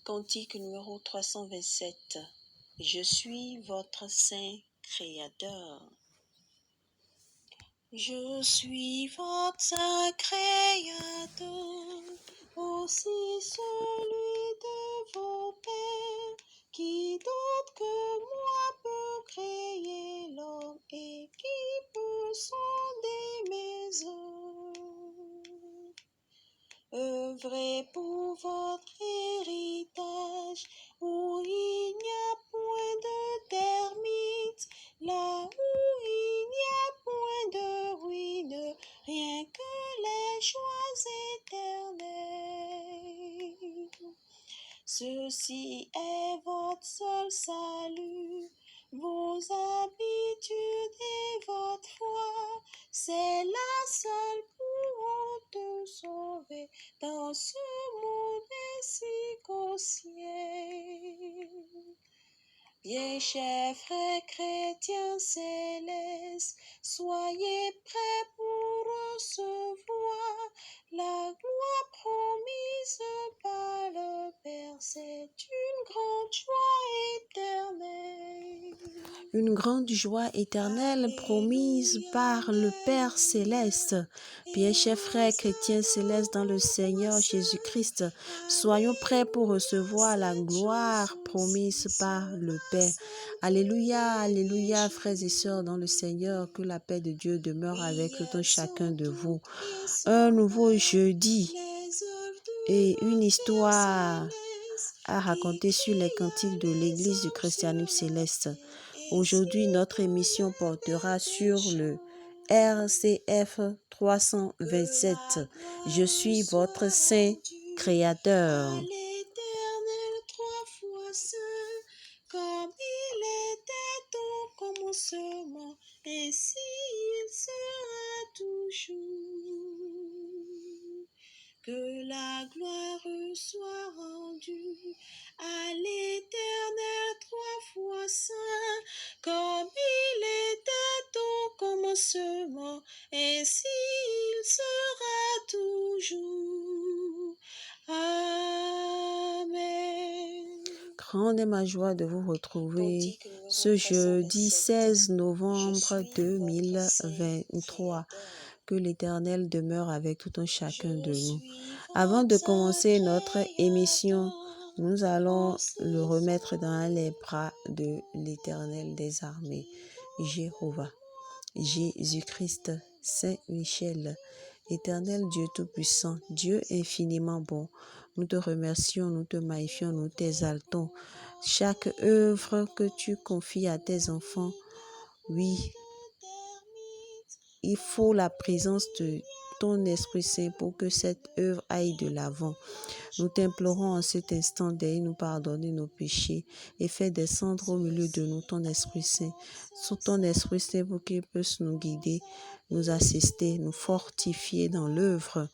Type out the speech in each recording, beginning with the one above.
Cantique numéro 327. Je suis votre saint créateur. Je suis votre saint créateur, aussi celui de vos pères, qui d'autre que moi peut créer l'homme et qui peut sonder mes œuvres. Œuvrez pour votre héritage, où il n'y a point de termites, là où il n'y a point de ruine, rien que les joies éternelles. Ceci est votre seul salut, vos habitudes et votre foi, c'est la seule pour te sauver dans ce monde ainsi qu'au ciel. Bien chers frères chrétiens célestes, soyez prêts pour recevoir la gloire promise par le Père. C'est une grande joie éternelle. Une grande joie éternelle promise par le Père céleste. Bien chers frères chrétiens célestes dans le Seigneur Jésus-Christ, soyons prêts pour recevoir la gloire promise par le Père. Alléluia, alléluia, frères et sœurs dans le Seigneur, que la paix de Dieu demeure avec tout un chacun de vous. Un nouveau jeudi et une histoire à raconter sur les cantiques de l'Église du christianisme céleste. Aujourd'hui, notre émission portera sur le RCF 327. Je suis votre saint créateur. À l'Éternel, trois fois saint, comme il était au commencement, ainsi il sera toujours. Que la gloire soit rendue à l'Éternel, trois fois saint, comme il était au commencement, ainsi il sera toujours. Amen. Grande est ma joie de vous retrouver ce jeudi 16 novembre 2023. Que l'Éternel demeure avec tout un chacun de nous. Avant de commencer notre émission, nous allons le remettre dans les bras de l'Éternel des armées, Jéhovah, Jésus-Christ, Saint Michel, Éternel Dieu Tout-Puissant, Dieu infiniment bon. Nous te remercions, nous te magnifions, nous t'exaltons. Chaque œuvre que tu confies à tes enfants, oui, il faut la présence de ton Esprit Saint pour que cette œuvre aille de l'avant. Nous t'implorons en cet instant d'aller nous pardonner nos péchés et faire descendre au milieu de nous ton Esprit Saint. Sous ton Esprit Saint pour qu'il puisse nous guider, nous assister, nous fortifier dans l'œuvre.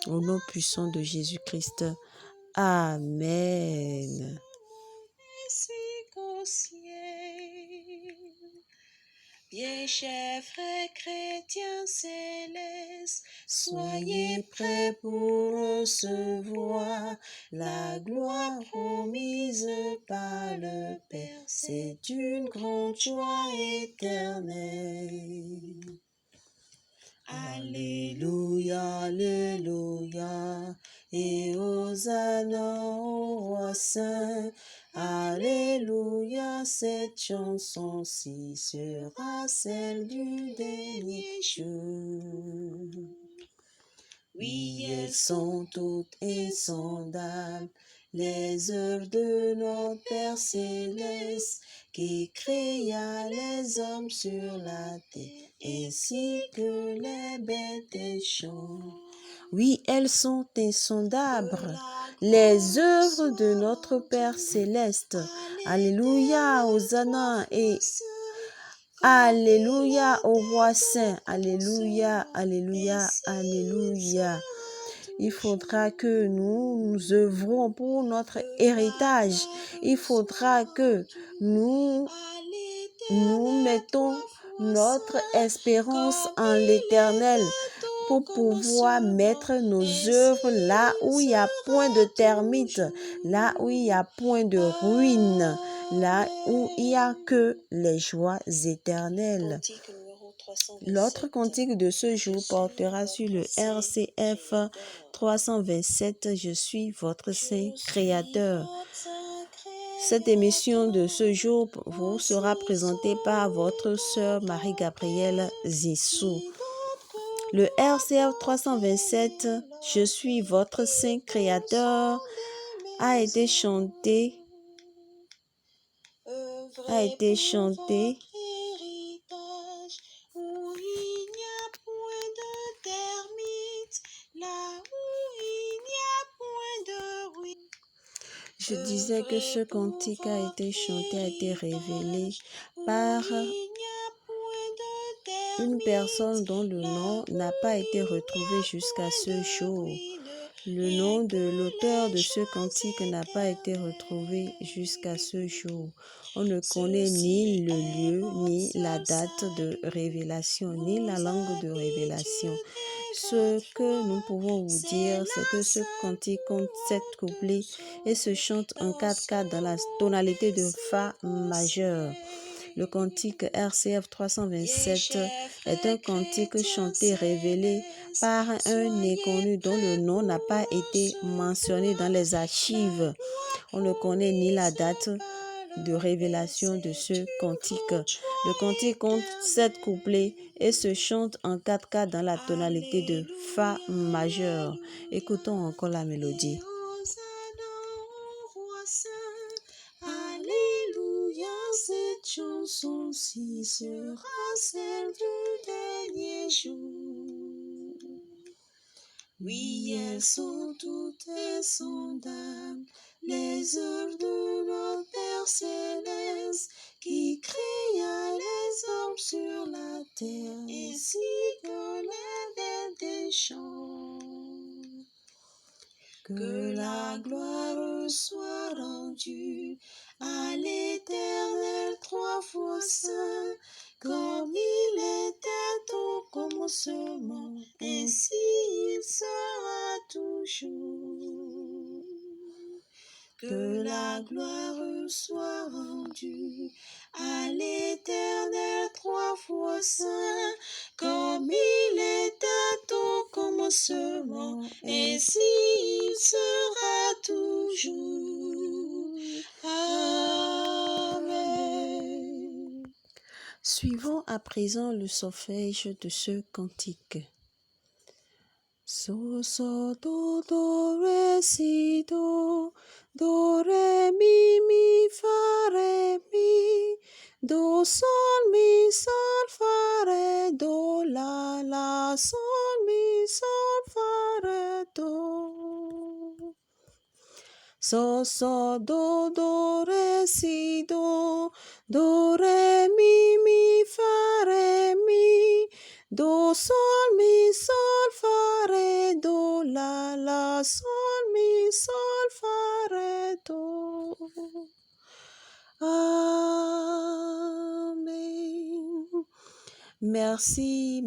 Au nom puissant de Jésus-Christ. Amen. Ainsi qu'au ciel. Bien chers frères chrétiens célestes, soyez prêts pour recevoir la gloire promise par le Père. C'est une grande joie éternelle. Alléluia, alléluia, et Hosanna au roi saint. Alléluia, cette chanson-ci sera celle du dernier jour. Oui, elles sont toutes insondables, les œuvres de notre Père céleste, qui créa les hommes sur la terre, ainsi que les bêtes des champs. Oui, elles sont insondables, les œuvres de notre Père céleste. Alléluia, Hosanna et Alléluia au roi saint. Alléluia, alléluia, alléluia. Il faudra que nous œuvrons pour notre héritage. Il faudra que nous mettons notre espérance en l'Éternel pour pouvoir mettre nos œuvres là où il n'y a point de termites, là où il n'y a point de ruines, là où il n'y a que les joies éternelles. L'autre cantique de ce jour portera sur le RCF 327, Je suis votre Saint Créateur. Cette émission de ce jour vous sera présentée par votre sœur Marie-Gabrielle Zissou. Le RCF 327, Je suis votre Saint Créateur, a été chanté Je disais que ce cantique a été chanté, a été révélé par une personne dont le nom n'a pas été retrouvé jusqu'à ce jour. Le nom de l'auteur de ce cantique n'a pas été retrouvé jusqu'à ce jour. On ne connaît ni le lieu, ni la date de révélation, ni la langue de révélation. Ce que nous pouvons vous dire, c'est que ce cantique compte 7 couplets et se chante en 4/4 dans la tonalité de Fa majeur. Le cantique RCF 327 est un cantique chanté révélé par un inconnu dont le nom n'a pas été mentionné dans les archives. On ne connaît ni la date de révélation de ce cantique. Le cantique compte 7 couplets et se chante en 4/4 dans la tonalité de Fa majeur. Écoutons encore la mélodie. Alléluia, cette chanson-ci sera celle du dernier jour. Oui, elles sont toutes insondables, les œuvres de notre Père Céleste, qui créa les hommes sur la terre, ainsi que les vers des champs. Que la gloire soit rendue à l'Éternel 3 fois saint, comme il était au commencement, ainsi il sera toujours. Que la gloire soit rendue à l'Éternel 3 fois saint, comme il était au commencement, ainsi il sera toujours. Amen. Suivons à présent le solfège de ce cantique. So, so, do, ré, si, do, ré, mi, fa, ré, mi, do, sol, mi, sol, fa, ré, do, la, sol, mi, sol, fa, ré, do. So, so, do, ré, si, do, ré, mi, fa, ré, mi, do, sol, mi, sol, fa, ré, do, la, sol, mi, sol, fa, ré, do. Amen. Merci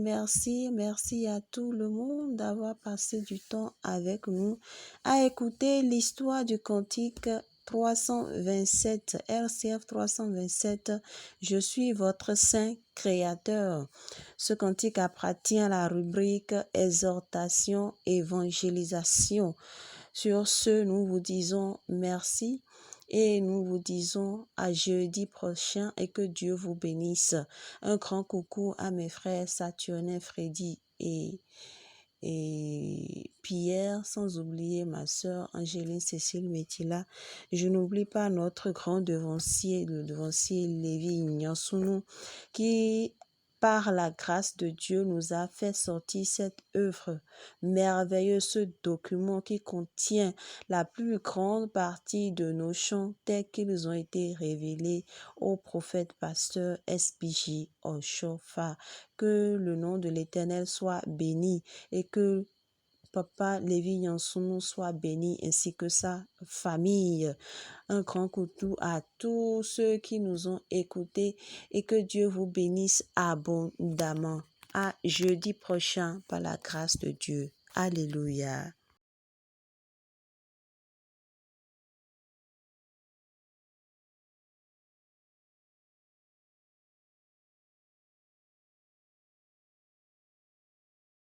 à tout le monde d'avoir passé du temps avec nous à écouter l'histoire du cantique 327, RCF 327, Je suis votre Saint Créateur. Ce cantique appartient à la rubrique exhortation, évangélisation. Sur ce, nous vous disons merci. Et nous vous disons à jeudi prochain et que Dieu vous bénisse. Un grand coucou à mes frères Saturnin, Freddy et Pierre, sans oublier ma sœur Angéline Cécile Métila. Je n'oublie pas notre grand devancier, le devancier Lévi Ignansounou, qui par la grâce de Dieu nous a fait sortir cette œuvre merveilleuse, ce document qui contient la plus grande partie de nos chants tels qu'ils ont été révélés au prophète pasteur SPJ Oshofa. Que le nom de l'Éternel soit béni et que Papa Lévi Yansounou soit béni ainsi que sa famille. Un grand coucou à tous ceux qui nous ont écoutés et que Dieu vous bénisse abondamment. à jeudi prochain par la grâce de Dieu. Alléluia.